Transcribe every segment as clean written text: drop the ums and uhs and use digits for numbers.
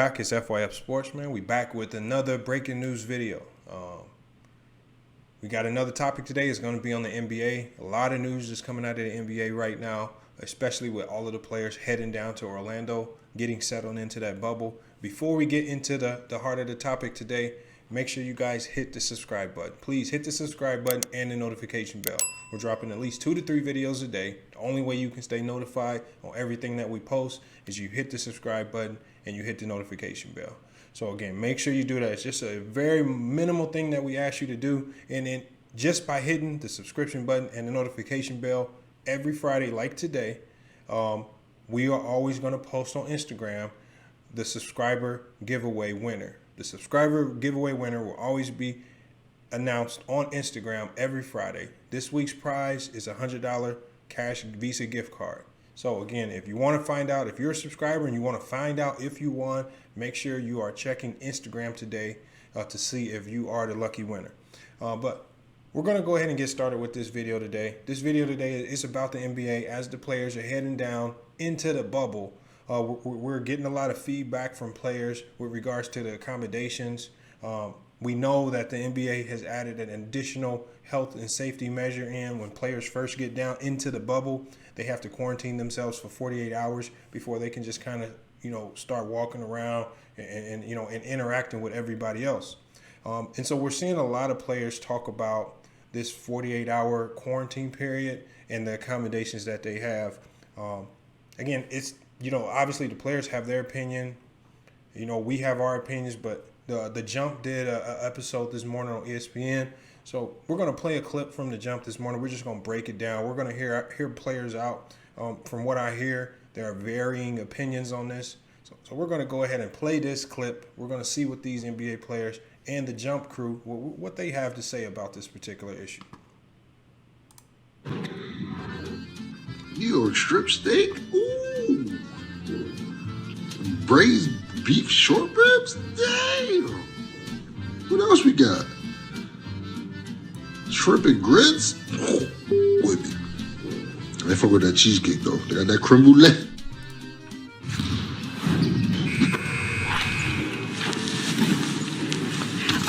back. It's FYF Sportsman. We back with another breaking news video. We got another topic today. It's going to be on the NBA. A lot of news is coming out of the NBA right now, especially with all of the players heading down to Orlando, getting settled into that bubble. Before we get into the heart of the topic today, make sure you guys hit the subscribe button. Please hit the subscribe button and the notification bell. We're dropping at least 2 to 3 videos a day. The only way you can stay notified on everything that we post is you hit the subscribe button and you hit the notification bell. So again, make sure you do that. It's just a very minimal thing that we ask you to do. And then just by hitting the subscription button and the notification bell every Friday, like today, we are always going to post on Instagram the subscriber giveaway winner. The subscriber giveaway winner will always be announced on Instagram every Friday. This week's prize is a $100 cash Visa gift card. So again, if you want to find out if you're a subscriber and you want to find out if you won, make sure you are checking Instagram today to see if you are the lucky winner. But we're going to go ahead and get started with this video today. This video today is about the NBA as the players are heading down into the bubble. We're getting a lot of feedback from players with regards to the accommodations. We know that the NBA has added an additional health and safety measure in. When players first get down into the bubble, they have to quarantine themselves for 48 hours before they can just kind of, start walking around and interacting with everybody else. And so we're seeing a lot of players talk about this 48-hour quarantine period and the accommodations that they have. Again, it's, obviously the players have their opinion. We have our opinions, but the Jump did an episode this morning on ESPN. So we're going to play a clip from the Jump this morning. We're just going to break it down. We're going to hear players out. From what I hear, there are varying opinions on this. So we're going to go ahead and play this clip. We're going to see what these NBA players and the Jump crew, what they have to say about this particular issue. New York strip steak? Ooh. Some braised beef short ribs? Damn. What else we got? Shrimp and grits? With me. I fuck with that cheesecake though. They got that creme brulee.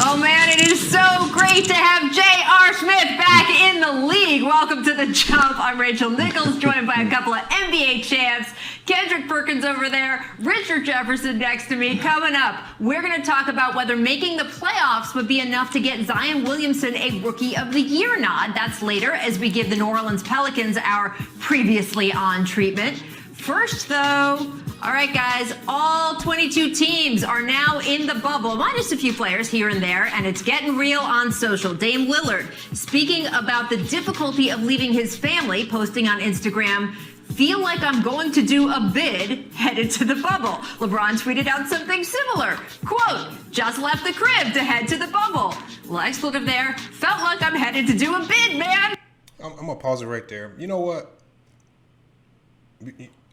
Oh man, it is so great to have J.R. Smith back in the league. Welcome to the Jump. I'm Rachel Nichols, joined by a couple of NBA champs. Kendrick Perkins over there, Richard Jefferson next to me. Coming up, we're going to talk about whether making the playoffs would be enough to get Zion Williamson a Rookie of the Year nod. That's later as we give the New Orleans Pelicans our previously on treatment. First, though, all right, guys, all 22 teams are now in the bubble, minus a few players here and there, and it's getting real on social. Dame Lillard speaking about the difficulty of leaving his family, posting on Instagram, "Feel like I'm going to do a bid headed to the bubble." LeBron tweeted out something similar. Quote, "Just left the crib to head to the bubble." Well, expletive there, "Felt like I'm headed to do a bid, man." I'm going to pause it right there. You know what?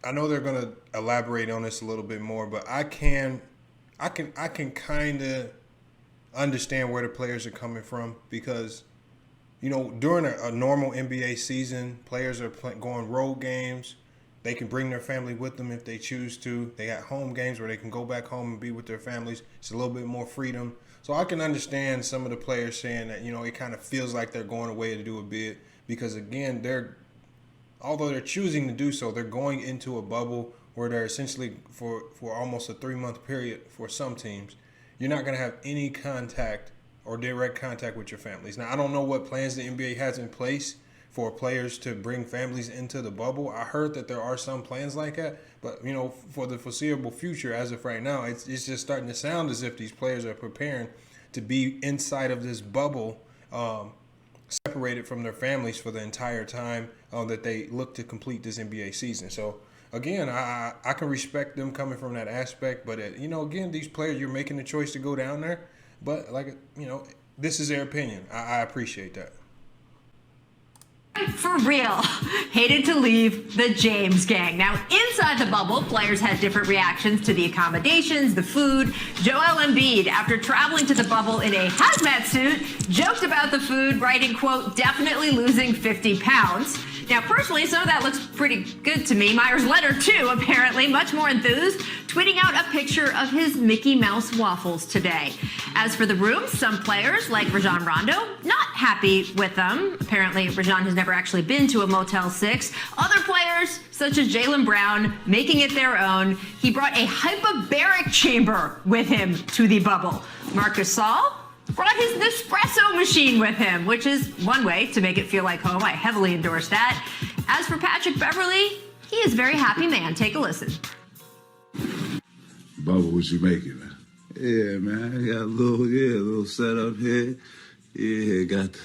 I know they're going to elaborate on this a little bit more, but I can kind of understand where the players are coming from because, during a normal NBA season, players are going road games. They can bring their family with them if they choose to. They got home games where they can go back home and be with their families. It's a little bit more freedom. So I can understand some of the players saying that, it kind of feels like they're going away to do a bid because, again, although they're choosing to do so, they're going into a bubble where they're essentially for almost a 3-month period for some teams. You're not going to have any contact or direct contact with your families. Now, I don't know what plans the NBA has in place for players to bring families into the bubble. I heard that there are some plans like that, but, for the foreseeable future, as of right now, it's just starting to sound as if these players are preparing to be inside of this bubble, separated from their families for the entire time that they look to complete this NBA season. So again, I can respect them coming from that aspect, but again, these players, you're making the choice to go down there, but this is their opinion. I appreciate that. For real, hated to leave the James gang. Now, inside the bubble, players had different reactions to the accommodations, the food. Joel Embiid, after traveling to the bubble in a hazmat suit, joked about the food, writing, quote, "definitely losing 50 pounds. Now, personally, some of that looks pretty good to me. Myers Leonard, too, apparently, much more enthused, tweeting out a picture of his Mickey Mouse waffles today. As for the rooms, some players, like Rajon Rondo, not happy with them. Apparently, Rajon has never actually been to a Motel 6. Other players, such as Jaylen Brown, making it their own. He brought a hyperbaric chamber with him to the bubble. Marc Gasol brought his Nespresso machine with him, which is one way to make it feel like home. I heavily endorse that. As for Patrick Beverley, he is a very happy man. Take a listen. Bubba, what you making, man? Yeah, man, I got a little setup here. Yeah, got the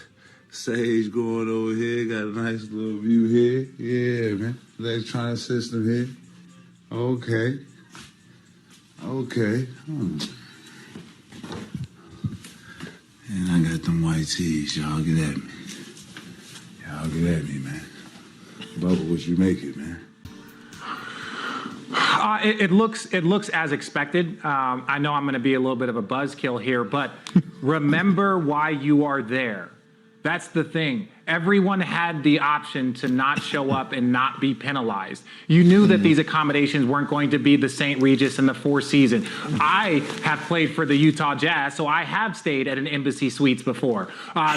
sage going over here. Got a nice little view here. Yeah, man. Electronic system here. Okay. And I got them white tees. Y'all get at me. Man. Bubba, what you making, man? It looks as expected. I know I'm going to be a little bit of a buzzkill here, but remember why you are there. That's the thing. Everyone had the option to not show up and not be penalized. You knew that these accommodations weren't going to be the St. Regis and the Four Seasons. I have played for the Utah Jazz, so I have stayed at an Embassy Suites before.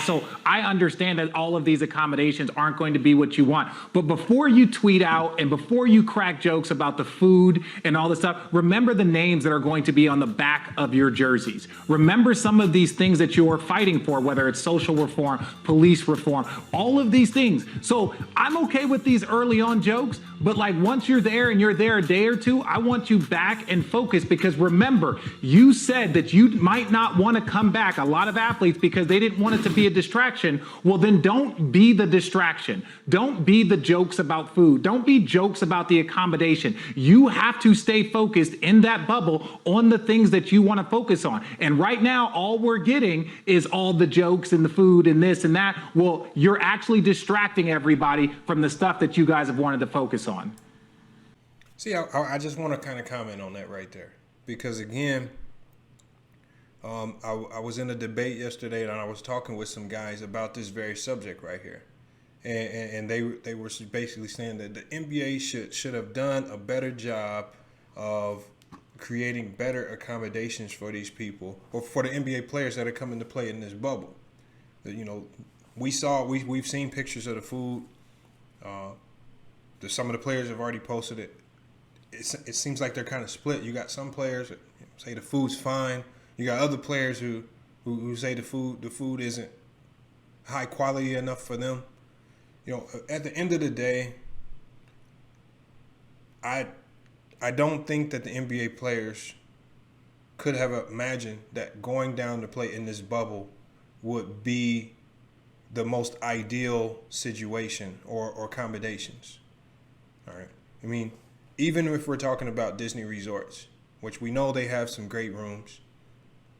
So I understand that all of these accommodations aren't going to be what you want. But before you tweet out and before you crack jokes about the food and all this stuff, remember the names that are going to be on the back of your jerseys. Remember some of these things that you are fighting for, whether it's social reform, police reform, all of these things. So I'm okay with these early on jokes, but like once you're there and you're there a day or two, I want you back and focused, because remember, you said that you might not want to come back, a lot of athletes, because they didn't want it to be a distraction. Well, then don't be the distraction. Don't be the jokes about food. Don't be jokes about the accommodation. You have to stay focused in that bubble on the things that you want to focus on. And right now, all we're getting is all the jokes and the food and this and that. Well, you're actually distracting everybody from the stuff that you guys have wanted to focus on. See, I just want to kind of comment on that right there, because again, I was in a debate yesterday and I was talking with some guys about this very subject right here, and they were basically saying that the NBA should have done a better job of creating better accommodations for these people, or for the NBA players that are coming to play in this bubble. You know, we've seen pictures of the food. Some of the players have already posted it. It seems like they're kind of split. You got some players that say the food's fine. You got other players who say the food isn't high quality enough for them. You know, at the end of the day, I don't think that the NBA players could have imagined that going down to play in this bubble would be the most ideal situation or accommodations. All right. I mean, even if we're talking about Disney resorts, which we know they have some great rooms,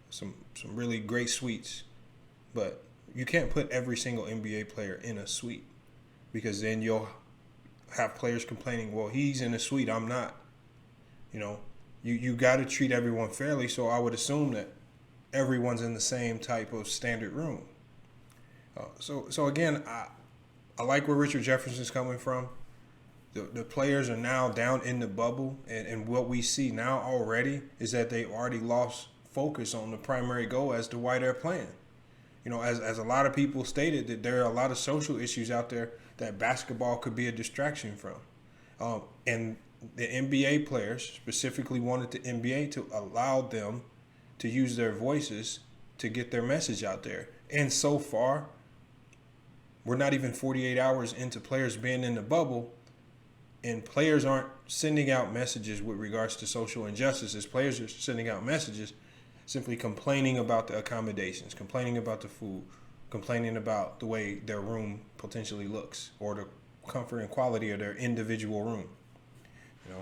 some really great suites, but you can't put every single NBA player in a suite, because then you'll have players complaining, well, he's in a suite, I'm not. You know, you got to treat everyone fairly, so I would assume that everyone's in the same type of standard room. So again, I like where Richard Jefferson's coming from. The players are now down in the bubble, and what we see now already is that they've already lost focus on the primary goal as to why they're playing. You know, as a lot of people stated, that there are a lot of social issues out there that basketball could be a distraction from. And the NBA players specifically wanted the NBA to allow them to use their voices to get their message out there. And so far, we're not even 48 hours into players being in the bubble, and players aren't sending out messages with regards to social injustices. Players are sending out messages simply complaining about the accommodations, complaining about the food, complaining about the way their room potentially looks, or the comfort and quality of their individual room. You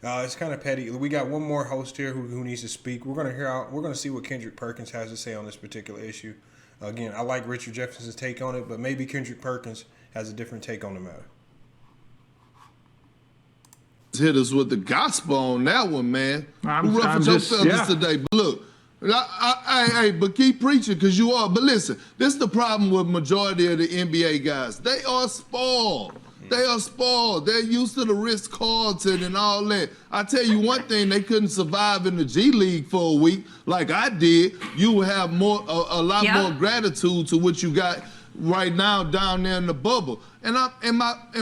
know, it's kind of petty. We got one more host here who needs to speak. We're gonna see what Kendrick Perkins has to say on this particular issue. Again, I like Richard Jefferson's take on it, but maybe Kendrick Perkins has a different take on the matter. Hit us with the gospel on that one, man. I'm Who ruffled your just- feathers yeah. today? But look, Hey, but keep preaching because you are. But listen, this is the problem with majority of the NBA guys. They are spoiled. They are spoiled. They're used to the Ritz-Carlton and all that. I tell you one thing, they couldn't survive in the G League for a week like I did. You would have a lot more gratitude to what you got right now down there in the bubble. And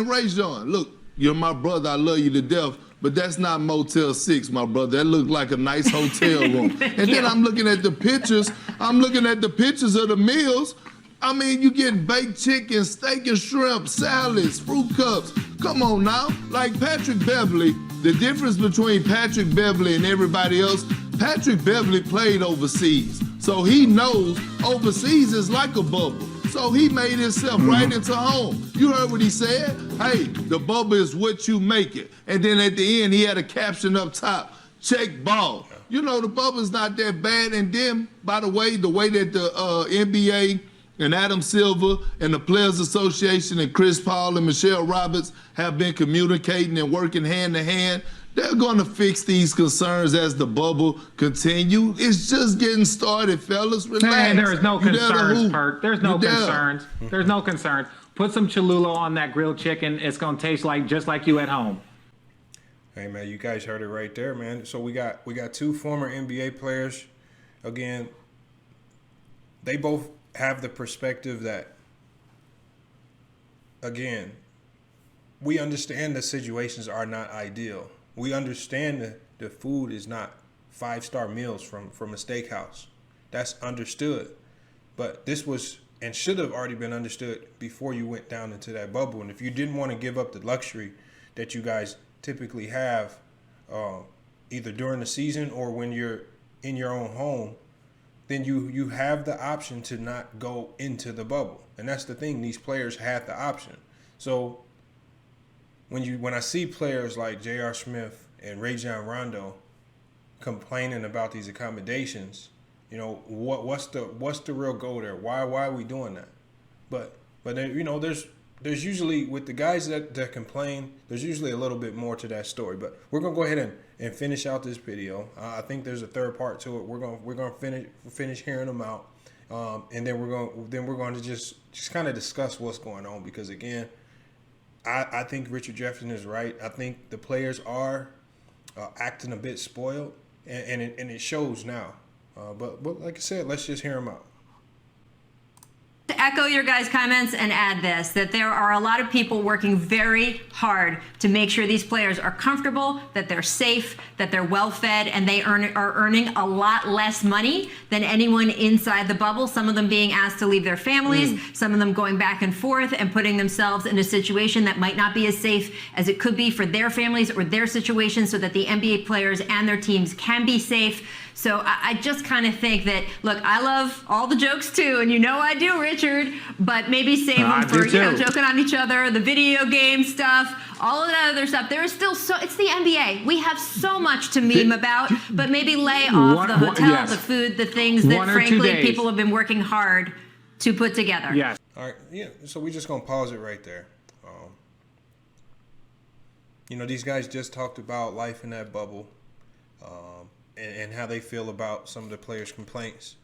Ray John, look, you're my brother. I love you to death. But that's not Motel 6, my brother. That looked like a nice hotel room. And then I'm looking at the pictures. I'm looking at the pictures of the meals. I mean, you getting baked chicken, steak and shrimp, salads, fruit cups. Come on now. Like Patrick Beverley, the difference between Patrick Beverley and everybody else, Patrick Beverley played overseas. So he knows overseas is like a bubble. So he made himself right into home. You heard what he said? Hey, the bubble is what you make it. And then at the end, he had a caption up top, check ball. You know, the bubble's not that bad. And then, by the way that the NBA and Adam Silver and the Players Association and Chris Paul and Michelle Roberts have been communicating and working hand to hand, they're going to fix these concerns as the bubble continue. It's just getting started, fellas. Relax. Man, there is no concerns, Perk. There's no concerns. There's no concerns. Put some Cholula on that grilled chicken. It's going to taste just like you at home. Hey, man, you guys heard it right there, man. So we got two former NBA players. Again, they both have the perspective that, again, we understand the situations are not ideal. We understand that the food is not 5-star meals from a steakhouse. That's understood. But this was and should have already been understood before you went down into that bubble. And if you didn't want to give up the luxury that you guys typically have either during the season or when you're in your own home, then you have the option to not go into the bubble. And that's the thing. These players had the option. So when I see players like J.R. Smith and Rajon Rondo complaining about these accommodations, you know, what's the real goal there? Why are we doing that? But then, you know, there's usually with the guys that complain, there's usually a little bit more to that story. But we're gonna go ahead and finish out this video. I think there's a third part to it. We're gonna finish hearing them out, and then we're going to just kind of discuss what's going on, because again, I think Richard Jefferson is right. I think the players are acting a bit spoiled, and it shows now. But like I said, let's just hear them out. To echo your guys' comments and add this, that there are a lot of people working very hard to make sure these players are comfortable, that they're safe, that they're well fed, and they are earning a lot less money than anyone inside the bubble. Some of them being asked to leave their families, some of them going back and forth and putting themselves in a situation that might not be as safe as it could be for their families or their situation, so that the NBA players and their teams can be safe. So I just kind of think that, look, I love all the jokes too, and you know I do, Richard, but maybe save them for, you know, joking on each other, the video game stuff, all of that other stuff. There is still it's the NBA. We have so much to meme about, but maybe lay off the hotel, the food, the things that frankly people have been working hard to put together. Yes. All right, yeah, so we're just going to pause it right there. You know, these guys just talked about life in that bubble. And how they feel about some of the players' complaints.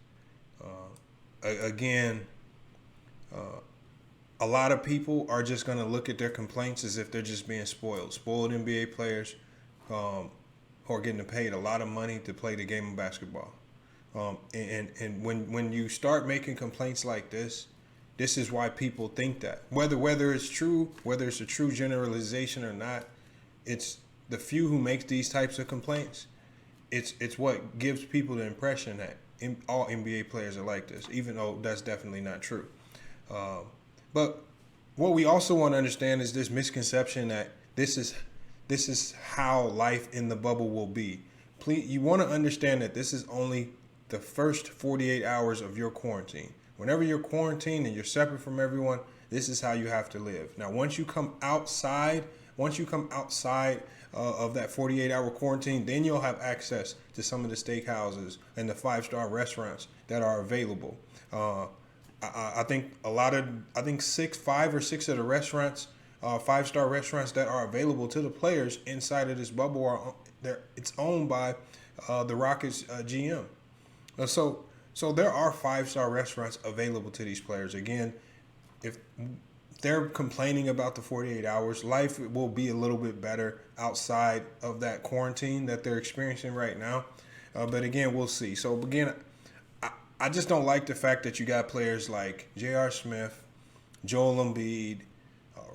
A lot of people are just going to look at their complaints as if they're just being spoiled. Spoiled NBA players who are getting paid a lot of money to play the game of basketball. And when you start making complaints like this is why people think that. Whether it's true, whether it's a true generalization or not, it's the few who make these types of complaints. It's what gives people the impression that all NBA players are like this, even though that's definitely not true. But what we also want to understand is this misconception that this is how life in the bubble will be. Please, you want to understand that this is only the first 48 hours of your quarantine. Whenever you're quarantined and you're separate from everyone, this is how you have to live. Now, once you come outside of that 48-hour quarantine, then you'll have access to some of the steakhouses and the 5-star restaurants that are available. I think 5 or 6 of the restaurants, 5-star restaurants that are available to the players inside of this bubble it's owned by the Rockets GM. So there are 5-star restaurants available to these players. Again, if they're complaining about the 48 hours, life will be a little bit better outside of that quarantine that they're experiencing right now. But again, we'll see. So again, I just don't like the fact that you got players like J.R. Smith, Joel Embiid,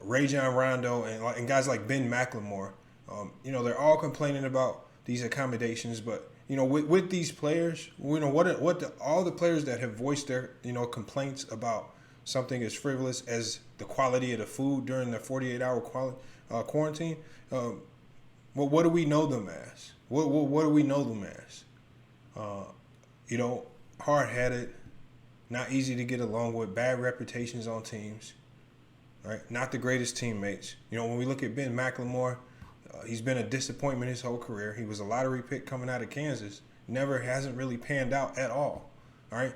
Rajon Rondo, and guys like Ben McLemore. They're all complaining about these accommodations, but with these players, all the players that have voiced their complaints about something as frivolous as the quality of the food during the 48-hour quarantine. What do we know them as? What do we know them as? Hard-headed, not easy to get along with, bad reputations on teams, right? Not the greatest teammates. When we look at Ben McLemore, he's been a disappointment his whole career. He was a lottery pick coming out of Kansas. Hasn't really panned out at all. All right,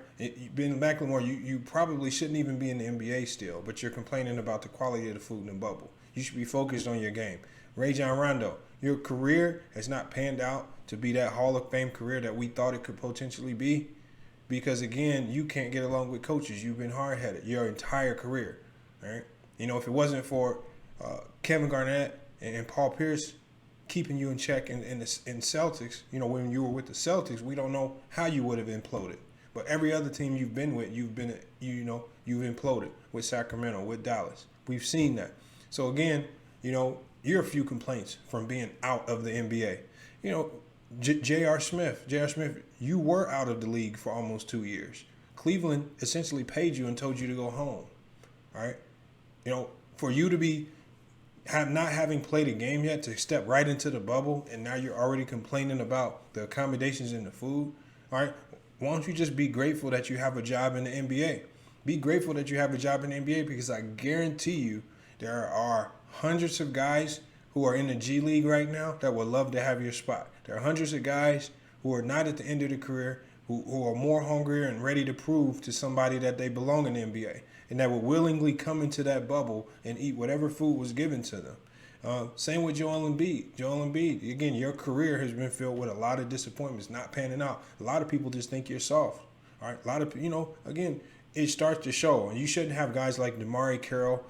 Ben McLemore, you probably shouldn't even be in the NBA still, but you're complaining about the quality of the food in the bubble. You should be focused on your game. Rajon Rondo, your career has not panned out to be that Hall of Fame career that we thought it could potentially be, because again, you can't get along with coaches. You've been hard-headed your entire career. All right, if it wasn't for Kevin Garnett and Paul Pierce keeping you in check in Celtics, when you were with the Celtics, we don't know how you would have imploded. But every other team you've been with, you've imploded with Sacramento, with Dallas. We've seen that. So again, you're a few complaints from being out of the NBA. J.R. Smith, you were out of the league for almost 2 years. Cleveland essentially paid you and told you to go home. All right, for you to be not having played a game yet, to step right into the bubble, and now you're already complaining about the accommodations and the food. All right. Why don't you just be grateful that you have a job in the NBA? Be grateful that you have a job in the NBA, because I guarantee you there are hundreds of guys who are in the G League right now that would love to have your spot. There are hundreds of guys who are not at the end of their career, who are more hungrier and ready to prove to somebody that they belong in the NBA, and that would willingly come into that bubble and eat whatever food was given to them. Same with Joel Embiid. Again, your career has been filled with a lot of disappointments, not panning out. A lot of people just think you're soft. All right, a lot of again, it starts to show. And you shouldn't have guys like DeMarre Carroll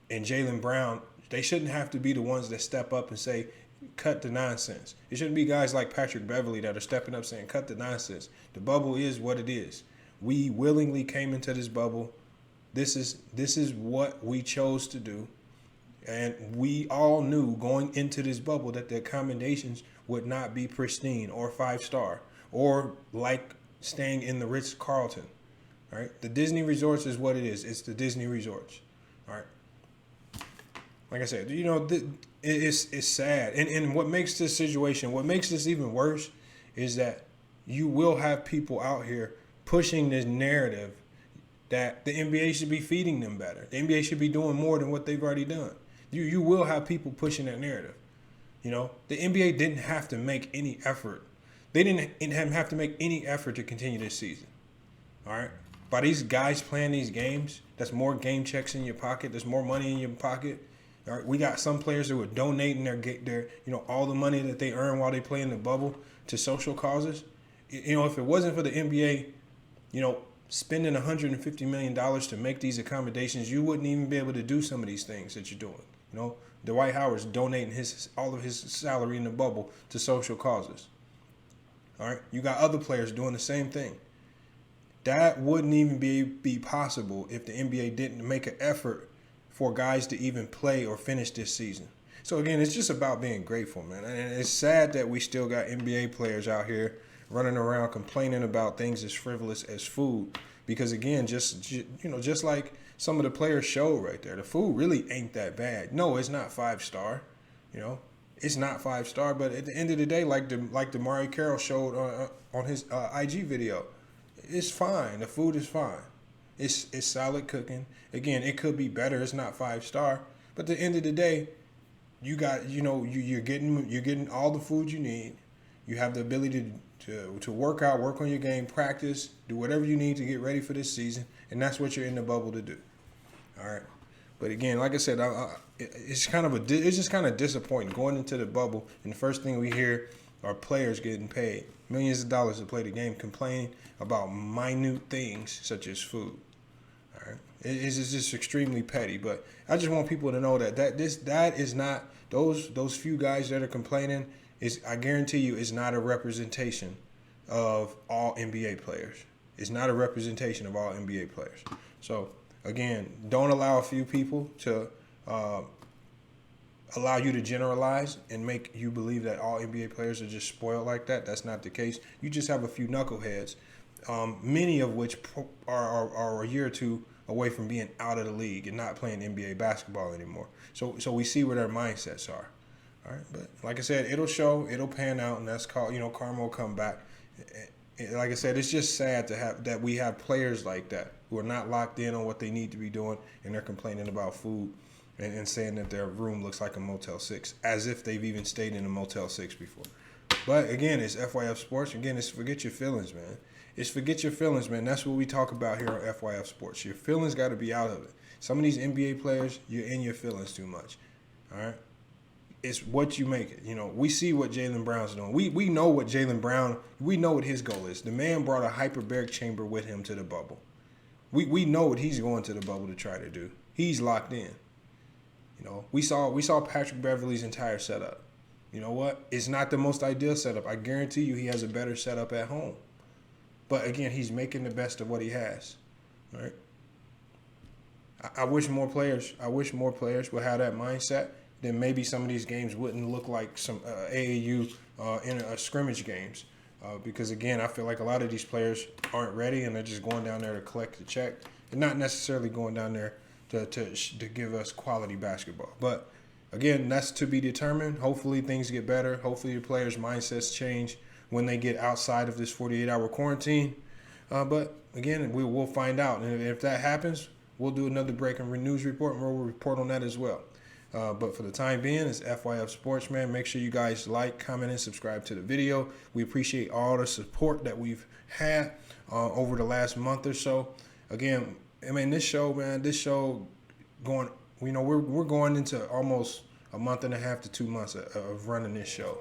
and Jaylen Brown. They shouldn't have to be the ones that step up and say, cut the nonsense. It shouldn't be guys like Patrick Beverley that are stepping up saying, cut the nonsense. The bubble is what it is. We willingly came into this bubble. This is what we chose to do. And we all knew going into this bubble that the accommodations would not be pristine or 5-star or like staying in the Ritz-Carlton. All right, the Disney Resorts is what it is. It's the Disney Resorts. All right. Like I said, it's sad. And what makes this situation, what makes this even worse, is that you will have people out here pushing this narrative that the NBA should be feeding them better. The NBA should be doing more than what they've already done. You will have people pushing that narrative. The NBA didn't have to make any effort. They didn't have to make any effort to continue this season. All right? By these guys playing these games, that's more game checks in your pocket. There's more money in your pocket. All right? We got some players who are donating their all the money that they earn while they play in the bubble to social causes. If it wasn't for the NBA, spending $150 million to make these accommodations, you wouldn't even be able to do some of these things that you're doing. Dwight Howard's donating all of his salary in the bubble to social causes. All right, you got other players doing the same thing. That wouldn't even be possible if the NBA didn't make an effort for guys to even play or finish this season. So again, it's just about being grateful, man. And it's sad that we still got NBA players out here running around complaining about things as frivolous as food, because again, just like some of the players showed right there, the food really ain't that bad. No, it's not 5-star, it's not 5-star. But at the end of the day, like DeMarre Carroll showed on his IG video, it's fine. The food is fine. It's solid cooking. Again, it could be better. It's not 5-star, but at the end of the day, you got you're getting all the food you need. You have the ability to work out, work on your game, practice, do whatever you need to get ready for this season, and that's what you're in the bubble to do. All right, but again, like I said, it's just kind of disappointing going into the bubble, and the first thing we hear or players getting paid millions of dollars to play the game, complaining about minute things such as food. All right, it's just extremely petty. But I just want people to know that that is not those few guys that are complaining is, I guarantee you, is not a representation of all NBA players. It's not a representation of all NBA players. So again, don't allow a few people to allow you to generalize and make you believe that all NBA players are just spoiled like that. That's not the case. You just have a few knuckleheads, many of which are a year or two away from being out of the league and not playing NBA basketball anymore. So we see where their mindsets are. All right, but like I said, it'll show, it'll pan out, and that's called, karma will come back. Like I said, it's just sad to have that we have players like that who are not locked in on what they need to be doing, and they're complaining about food and saying that their room looks like a Motel 6, as if they've even stayed in a Motel 6 before. But again, it's FYF Sports. Again, it's forget your feelings, man. It's forget your feelings, man. That's what we talk about here on FYF Sports. Your feelings got to be out of it. Some of these NBA players, you're in your feelings too much. All right? It's what you make it. We see what Jaylen Brown's doing. We know what Jaylen Brown, we know what his goal is. The man brought a hyperbaric chamber with him to the bubble. We know what he's going to the bubble to try to do. He's locked in. We saw Patrick Beverley's entire setup. You know what? It's not the most ideal setup. I guarantee you he has a better setup at home. But again, he's making the best of what he has. All right? I wish more players would have that mindset. Then maybe some of these games wouldn't look like some AAU scrimmage games. Because, again, I feel like a lot of these players aren't ready, and they're just going down there to collect the check. They're not necessarily going down there to give us quality basketball. But, again, that's to be determined. Hopefully things get better. Hopefully the players' mindsets change when they get outside of this 48-hour quarantine. But, again, we'll find out. And if that happens, we'll do another breaking news report, and we'll report on that as well. But for the time being, it's FYF Sports, man. Make sure you guys like, comment, and subscribe to the video. We appreciate all the support that we've had over the last month or so. Again, I mean, this show going, we're going into almost a month and a half to 2 months of running this show.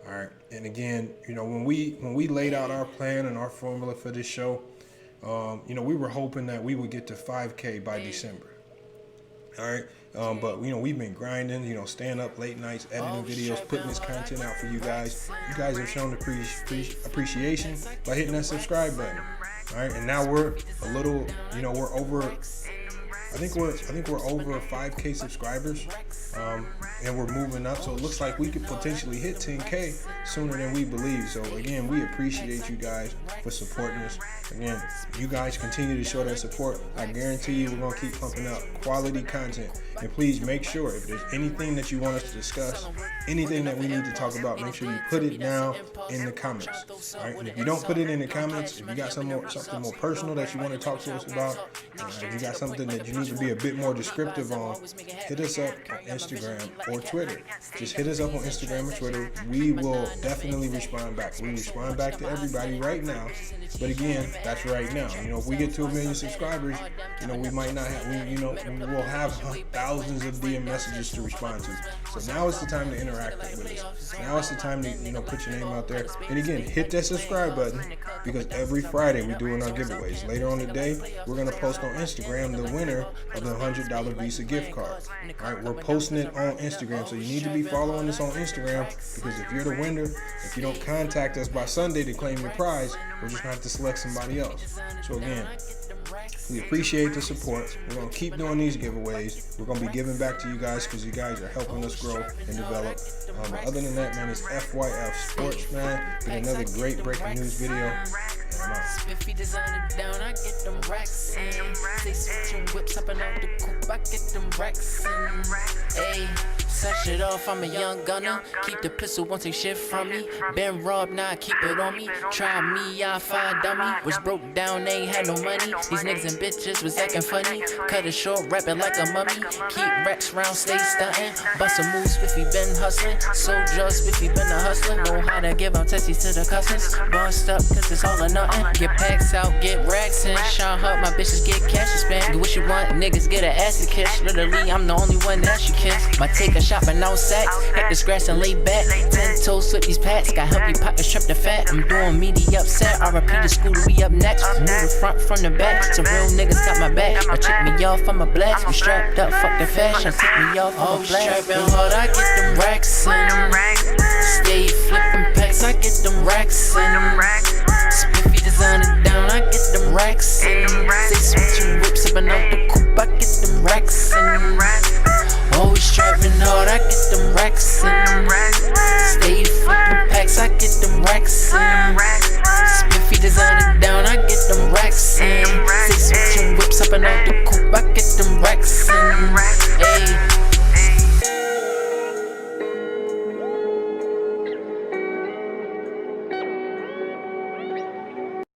All right. And again, when we laid out our plan and our formula for this show, we were hoping that we would get to 5K by December. All right. But, we've been grinding, staying up late nights, editing videos, putting this content out for you guys. You guys have shown appreciation by hitting that subscribe button. All right. And now we're a little, we're over, I think we're over 5K subscribers, and we're moving up. So it looks like we could potentially hit 10K sooner than we believe. So again, we appreciate you guys for supporting us. Again, you guys continue to show that support. I guarantee you we're going to keep pumping out quality content. And please make sure if there's anything that you want us to discuss, anything that we need to talk about, make sure you put it down in the comments. All right? And if you don't put it in the comments, if you got something more personal that you want to talk to us about, if you got something that you need to be a bit more descriptive on, hit us up on Instagram or Twitter. Just hit us up on Instagram or Twitter. We will definitely respond back. We respond back to everybody right now. But again, that's right now. If we get to 1 million subscribers, we might not have, we will have thousands of DM messages to respond to. So now is the time to interact with us. Now is the time to, put your name out there. And again, hit that subscribe button, because every Friday we're doing our giveaways. Later on today, we're going to post on Instagram the winner of the $100 Visa gift card. All right, we're posting it on Instagram. So you need to be following us on Instagram, because if you're the winner, if you don't contact us by Sunday to claim your prize, we're just going to have to select somebody else. So again, we appreciate the support. We're going to keep doing these giveaways. We're going to be giving back to you guys, because you guys are helping us grow and develop. But other than that, man, it's FYF Sports, man, with another great breaking news video. And I'm out. Spiffy design it down, I get them racks in. They switching whips up and out the coupe, I get them racks in. Ayy, set shit off, I'm a young gunner. Keep the pistol, won't take shit from me. Been robbed, now I keep it on me. Try me, I find dummy. Was broke down, they ain't had no money. These niggas and bitches was acting funny. Cut it short, rap it like a mummy. Keep racks round, stay stuntin'. Bust a move, Spiffy been hustlin'. Soldier, Spiffy been a hustlin'. Know how to give out testies to the cousins. Bossed up, cause it's all or nothing. Get packs out, get racks in. Sean Hub, my bitches get cash to spend. Do what you want, niggas get an ass to kiss. Literally, I'm the only one that you kiss. My take a shopping out sacks. Hit the grass and lay back. 10 toes with these pats. Got healthy pockets, strip the fat. I'm doing media upset. I repeat the school to be up next. Move the front from the back. Some real niggas got my back. Now check me off, I'm a blast. We strapped up, fuck the fashion. Take me off, I'm a blast. Strapping hard, I get them racks in. Stay flipping packs, I get them racks in. Spiffy designer down, I get them racks in. Say switching whips up and out the coupe, I get them racks in. Always striving hard, I get them racks in. Stay flipping packs, I get them racks in. Spiffy designer down, I get them racks in. Say switching whips up and out the coupe, I get them racks in.